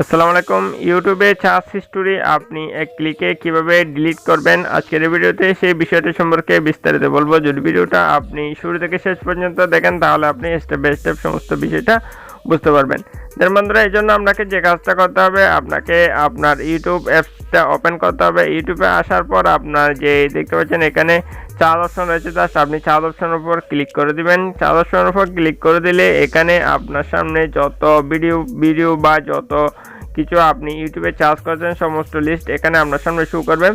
আসসালামু আলাইকুম। ইউটিউবে সার্চ হিস্টোরি আপনি এক ক্লিকে কিভাবে ডিলিট করবেন আজকের এই ভিডিওতে সেই বিষয়টি সম্পর্কে বিস্তারিত বলবো। যদি ভিডিওটা আপনি শুরু থেকে শেষ পর্যন্ত দেখেন তাহলে আপনি স্টেপ বাই স্টেপ সমস্ত বিষয়টা বুঝতে পারবেন। বন্ধুরা, এই জন্য আপনাকে যে কাজটা করতে হবে, আপনাকে আপনার ইউটিউব অ্যাপসটা ওপেন করতে হবে। ইউটিউবে আসার পর আপনার যে দেখতে পাচ্ছেন এখানে চার অপশন রয়েছে, জাস্ট আপনি চার অপশনের উপর ক্লিক করে দিবেন। চার অপশনের উপর ক্লিক করে দিলে এখানে আপনার সামনে যত ভিডিও বা যত কিছু আপনি ইউটিউবে চার্জ করেছেন সমস্ত লিস্ট এখানে আপনার সামনে শো করবে।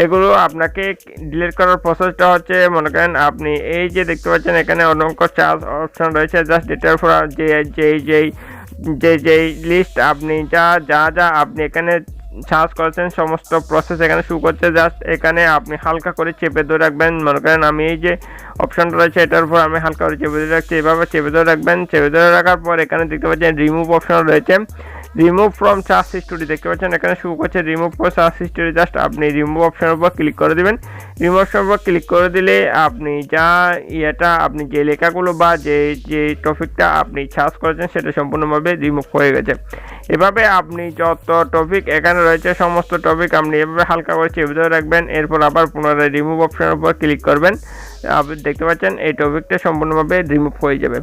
এগুলো আপনাকে ডিলিট করার প্রসেসটা হচ্ছে, মনে করেন আপনি এই যে দেখতে পাচ্ছেন এখানে অনেক চার্জ অপশন রয়েছে, জাস্ট এটার উপর যেই লিস্ট আপনি যা আপনি এখানে সার্চ করেছেন সমস্ত প্রসেস এখানে শো করছে। জাস্ট এখানে আপনি হালকা করে চেপে ধরে রাখবেন। মনে করেন আমি এই যে অপশনটা রয়েছে এটার উপর আমি হালকা করে চেপে ধরে রাখছি, এভাবে চেপে ধরে রাখবেন। চেপে ধরে রাখার পর এখানে দেখতে পাচ্ছেন রিমুভ অপশন রয়েছে, রিমুভ ফ্রম সার্চ হিস্টোরি দেখতে পাচ্ছেন এখানে শো করছে remove from search history. Just আপনি রিমুভ অপশনের উপর ক্লিক করে দিবেন। রিমুভ অপশনের উপর ক্লিক করে দিলে আপনি আপনি যে লেখাগুলো বা যে টপিকটা আপনি সার্চ করেছেন সেটা সম্পূর্ণভাবে রিমুভ হয়ে গেছে। এভাবে আপনি যত টপিক এখানে রয়েছে সমস্ত টপিক আপনি এভাবে হালকা করে চেপে ধরে রাখবেন। এরপর আবার পুনরায় রিমুভ অপশনের উপর ক্লিক করবেন। আপনি দেখতে পাচ্ছেন এই টপিকটা সম্পূর্ণভাবে রিমুভ হয়ে যাবে।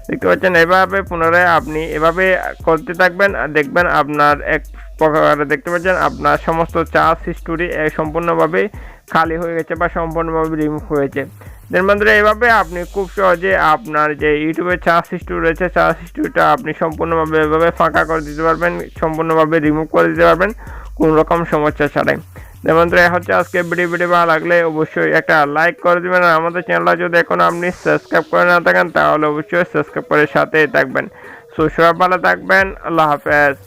দেখতে পাচ্ছেন এভাবে পুনরায় আপনি এভাবে করতে থাকবেন আর দেখবেন আপনার এক প্রকারে দেখতে পাচ্ছেন আপনার সমস্ত চার্জ হিস্টোরি সম্পূর্ণভাবে খালি হয়ে গেছে বা সম্পূর্ণভাবে রিমুভ হয়েছে। বন্ধুরা, এভাবে আপনি খুব সহজে আপনার যে ইউটিউবে চার্জ হিস্টোরি রয়েছে চার্জ হিস্টোরিটা আপনি সম্পূর্ণভাবে এভাবে ফাঁকা করে দিতে পারবেন, সম্পূর্ণভাবে রিমুভ করে দিতে পারবেন কোনো রকম সমস্যা ছাড়াই। বন্ধুরা, হচ্ছে আজকে ভিডিও ভালো লাগলে অবশ্যই একটা লাইক করে দিবেন। আর আমাদের চ্যানেলটা যদি এখন আপনি সাবস্ক্রাইব করে না থাকেন তাহলে অবশ্যই সাবস্ক্রাইব করে সাথে থাকবেন। সবাই ভালো থাকবেন। আল্লাহ হাফেজ।